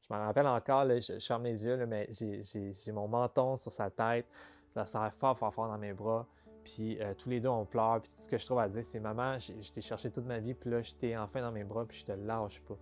Je me rappelle encore, là, je ferme les yeux, là, mais j'ai mon menton sur sa tête. Ça serre fort, fort, fort dans mes bras. Puis tous les deux, on pleure. Puis tout ce que je trouve à dire, c'est maman, je t'ai cherché toute ma vie. Puis là, je t'ai enfin dans mes bras. Puis je te lâche pas.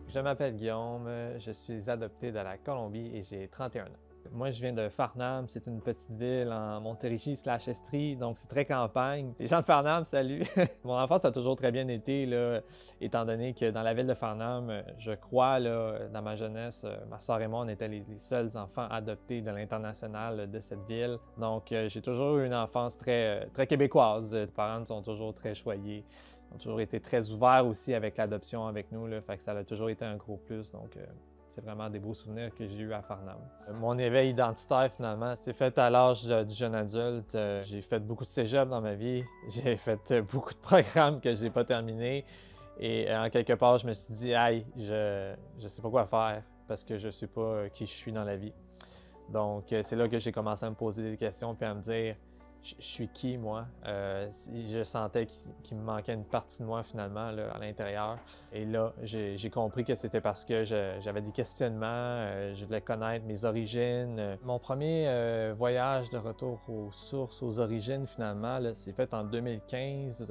Je m'appelle Guillaume. Je suis adopté de la Colombie et j'ai 31 ans. Moi, je viens de Farnham, c'est une petite ville en Montérégie/Estrie, donc c'est très campagne. Les gens de Farnham, salut! Mon enfance a toujours très bien été, là, étant donné que dans la ville de Farnham, je crois, là, dans ma jeunesse, ma soeur et moi, on était les seuls enfants adoptés de l'international de cette ville. Donc, j'ai toujours eu une enfance très québécoise. Les parents sont toujours très choyés. Ils ont toujours été très ouverts aussi avec l'adoption avec nous, là, fait que ça a toujours été un gros plus. Donc, c'est vraiment des beaux souvenirs que j'ai eus à Farnham. Mon éveil identitaire, finalement, c'est fait à l'âge du jeune adulte. J'ai fait beaucoup de cégep dans ma vie. J'ai fait beaucoup de programmes que je n'ai pas terminés. Et en quelque part, je me suis dit, hey, je sais pas quoi faire parce que je sais pas qui je suis dans la vie. Donc, c'est là que j'ai commencé à me poser des questions puis à me dire, je suis qui, moi? Je sentais qu'il me manquait une partie de moi, finalement, là, à l'intérieur. Et là, j'ai compris que c'était parce que j'avais des questionnements, je voulais connaître mes origines. Mon premier voyage de retour aux sources, aux origines, finalement, c'est fait en 2015.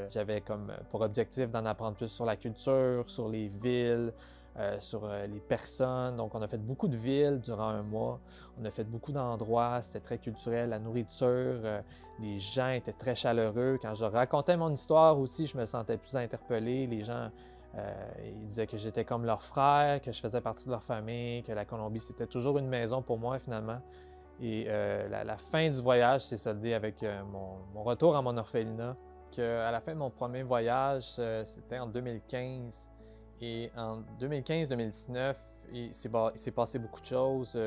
J'avais comme pour objectif d'en apprendre plus sur la culture, sur les villes, sur les personnes. Donc, on a fait beaucoup de villes durant un mois. On a fait beaucoup d'endroits. C'était très culturel. La nourriture, les gens étaient très chaleureux. Quand je racontais mon histoire aussi, je me sentais plus interpellé. Les gens, ils disaient que j'étais comme leur frère, que je faisais partie de leur famille, que la Colombie, c'était toujours une maison pour moi, finalement. Et la fin du voyage s'est soldée avec mon retour à mon orphelinat. À la fin de mon premier voyage, c'était en 2015. Et en 2015-2019, il s'est passé beaucoup de choses.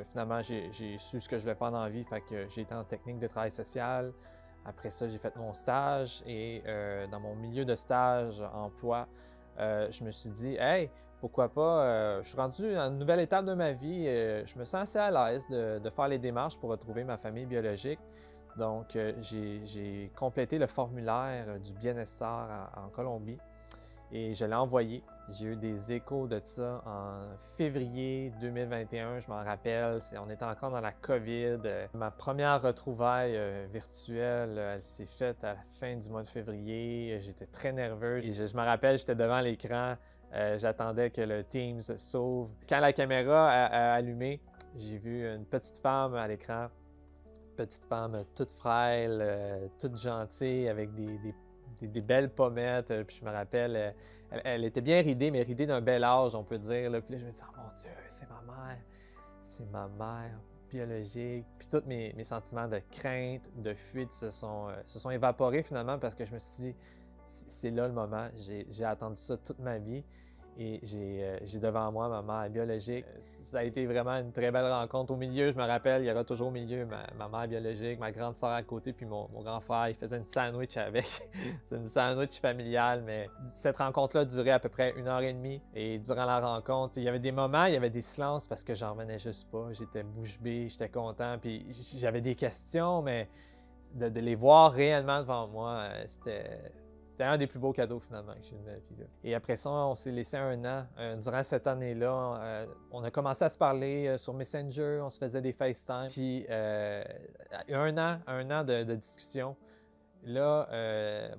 Finalement, j'ai su ce que je voulais faire dans la vie, fait que j'ai été en technique de travail social. Après ça, j'ai fait mon stage et dans mon milieu de stage, emploi, je me suis dit, hey, pourquoi pas, je suis rendu à une nouvelle étape de ma vie. Je me sens assez à l'aise de faire les démarches pour retrouver ma famille biologique. Donc, j'ai complété le formulaire du bien-estar en Colombie et je l'ai envoyé. J'ai eu des échos de ça en février 2021, je m'en rappelle. On était encore dans la COVID. Ma première retrouvaille virtuelle, elle s'est faite à la fin du mois de février. J'étais très nerveux. Et je me rappelle, j'étais devant l'écran. J'attendais que le Teams s'ouvre. Quand la caméra a allumé, j'ai vu une petite femme à l'écran. Petite femme toute frêle, toute gentille, avec des belles pommettes. Puis je me rappelle, elle était bien ridée, mais ridée d'un bel âge, on peut dire. Là. Puis là, je me dis, oh mon Dieu, c'est ma mère biologique. Puis tous mes sentiments de crainte, de fuite se sont évaporés finalement parce que je me suis dit, c'est là le moment. J'ai attendu ça toute ma vie. Et j'ai devant moi ma mère biologique. Ça a été vraiment une très belle rencontre. Au milieu, je me rappelle, il y aura toujours au milieu ma mère biologique, ma grande sœur à côté, puis mon grand frère, il faisait une sandwich avec. C'est une sandwich familiale, mais cette rencontre-là durait à peu près 1 heure et demie. Et durant la rencontre, il y avait des moments, il y avait des silences parce que j'en revenais juste pas. J'étais bouche bée, j'étais content, puis j'avais des questions, mais de les voir réellement devant moi, c'était un des plus beaux cadeaux finalement que j'ai eu de ma vie. Là. Et après ça, on s'est laissé un an. Durant cette année-là, on a commencé à se parler sur Messenger, on se faisait des FaceTime. Puis un an de discussion. Là,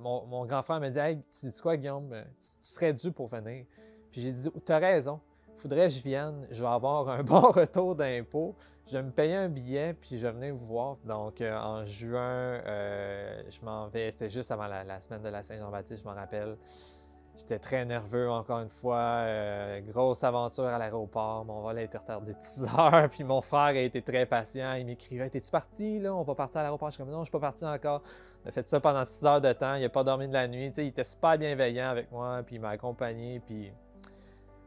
mon grand frère me dit, hey, tu dis quoi, Guillaume? Tu serais dû pour venir. Puis j'ai dit, tu as raison. Il faudrait que je vienne. Je vais avoir un bon retour d'impôt. Je vais me payer un billet, puis je vais venir vous voir. Donc, en juin, je m'en vais. C'était juste avant la semaine de la Saint-Jean-Baptiste, je m'en rappelle. J'étais très nerveux, encore une fois. Grosse aventure à l'aéroport. Mon vol a été retardé de 6 heures. Puis mon frère a été très patient. Il m'écrivait, t'es-tu parti, là? On va partir à l'aéroport. Je suis comme, non, je suis pas parti encore. On a fait ça pendant 6 heures de temps. Il n'a pas dormi de la nuit. Tu sais, il était super bienveillant avec moi. Puis il m'a accompagné. Puis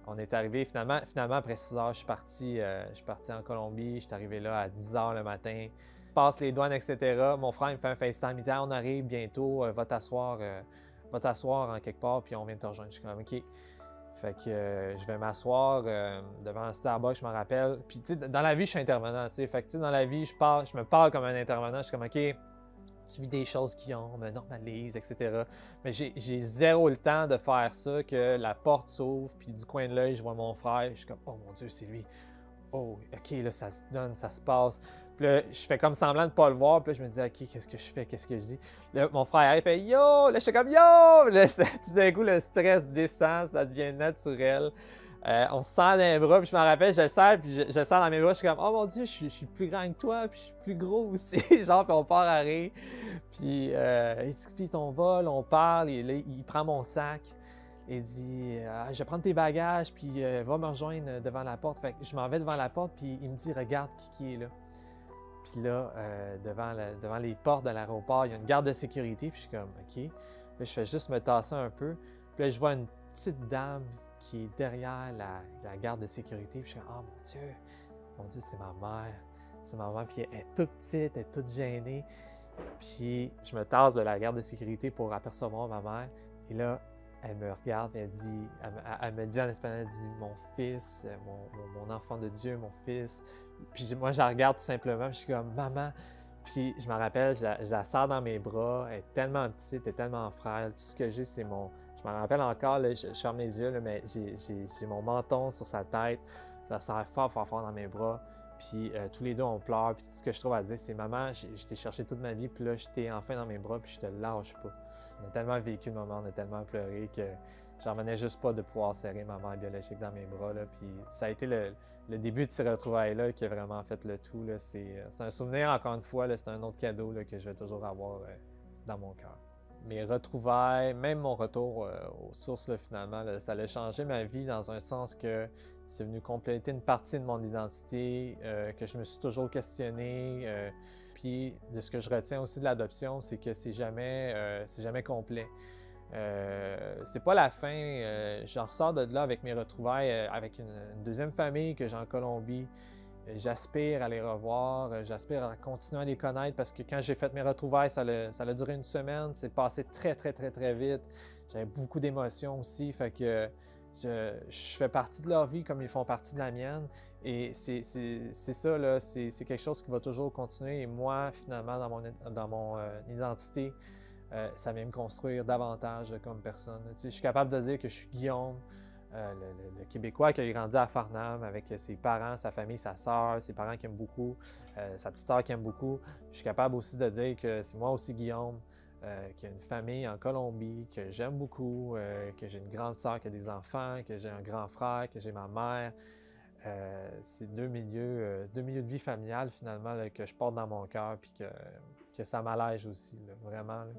on est arrivé finalement après 6 heures, je suis parti en Colombie. Je suis arrivé là à 10 heures le matin. Je passe les douanes, etc. Mon frère il me fait un FaceTime. Il dit, ah, on arrive bientôt. Va t'asseoir en quelque part, puis on vient te rejoindre. Je suis comme, OK. Fait que je vais m'asseoir devant un Starbucks, je me rappelle. Puis, tu sais, dans la vie, je suis intervenant, tu sais. Fait que, tu sais, dans la vie, je me parle comme un intervenant. Je suis comme, OK, tu vis des choses, Guillaume, normalise, etc. Mais j'ai zéro le temps de faire ça, que la porte s'ouvre, puis du coin de l'œil, je vois mon frère, je suis comme, oh mon Dieu, c'est lui. Oh, ok, là, ça se donne, ça se passe. Puis là, je fais comme semblant de ne pas le voir, puis là, je me dis, ok, qu'est-ce que je fais, qu'est-ce que je dis? Là, mon frère arrive, il fait yo! Là, je suis comme yo! Là, tout d'un coup, le stress descend, ça devient naturel. On se serre dans les bras, puis je me rappelle, je le serre, puis je le serre dans mes bras, je suis comme, oh mon Dieu, je suis plus grand que toi, puis je suis plus gros aussi. Genre, puis on part à rire. Puis il dit, puis on vole, on parle, et là, il prend mon sac. Il dit, je vais prendre tes bagages, puis va me rejoindre devant la porte. Fait que je m'en vais devant la porte, puis il me dit, regarde qui est là. Puis là, devant les portes de l'aéroport, il y a une garde de sécurité, puis je suis comme, OK. Là, je fais juste me tasser un peu. Puis là, je vois une petite dame qui est derrière la garde de sécurité, puis je suis comme, oh mon Dieu, c'est ma mère. C'est ma mère, puis elle est toute petite, elle est toute gênée. Puis je me tasse de la garde de sécurité pour apercevoir ma mère. Et là, elle me regarde, elle me dit en espagnol, elle dit mon fils, mon enfant de Dieu, mon fils. Puis moi, je la regarde tout simplement, puis je suis comme maman. Puis je me rappelle, je la sers dans mes bras, elle est tellement petite, elle est tellement frêle. Tout ce que j'ai, c'est mon. Je me rappelle encore, là, je ferme les yeux, là, mais j'ai mon menton sur sa tête. Ça serre fort, fort, fort dans mes bras. Puis tous les deux, on pleure. Puis tout ce que je trouve à dire, c'est maman, je t'ai cherché toute ma vie, puis là, je t'ai enfin dans mes bras, puis je te lâche pas. On a tellement vécu le moment, on a tellement pleuré que j'en revenais juste pas de pouvoir serrer ma mère biologique dans mes bras. Là. Puis ça a été le début de ces retrouvailles-là qui a vraiment fait le tout. C'est un souvenir, encore une fois, c'est un autre cadeau là, que je vais toujours avoir dans mon cœur. Mes retrouvailles, même mon retour aux sources, là, finalement, là, ça a changé ma vie dans un sens que c'est venu compléter une partie de mon identité que je me suis toujours questionné. Puis de ce que je retiens aussi de l'adoption, c'est que c'est jamais complet. C'est pas la fin. J'en ressors de là avec mes retrouvailles, avec une deuxième famille que j'ai en Colombie. J'aspire à les revoir, j'aspire à continuer à les connaître parce que quand j'ai fait mes retrouvailles, ça a duré une semaine. C'est passé très, très, très, très vite. J'avais beaucoup d'émotions aussi. Fait que je fais partie de leur vie comme ils font partie de la mienne. Et c'est ça, là, c'est quelque chose qui va toujours continuer. Et moi, finalement, dans mon identité, ça vient me construire davantage comme personne. Tu sais, je suis capable de dire que je suis Guillaume, le Québécois qui a grandi à Farnham avec ses parents, sa famille, sa sœur, ses parents qui aiment beaucoup, sa petite sœur qui aime beaucoup. Je suis capable aussi de dire que c'est moi aussi Guillaume, qui a une famille en Colombie, que j'aime beaucoup, que j'ai une grande sœur qui a des enfants, que j'ai un grand frère, que j'ai ma mère. C'est deux milieux de vie familiale finalement là, que je porte dans mon cœur puis que ça m'allège aussi, là, vraiment. Là.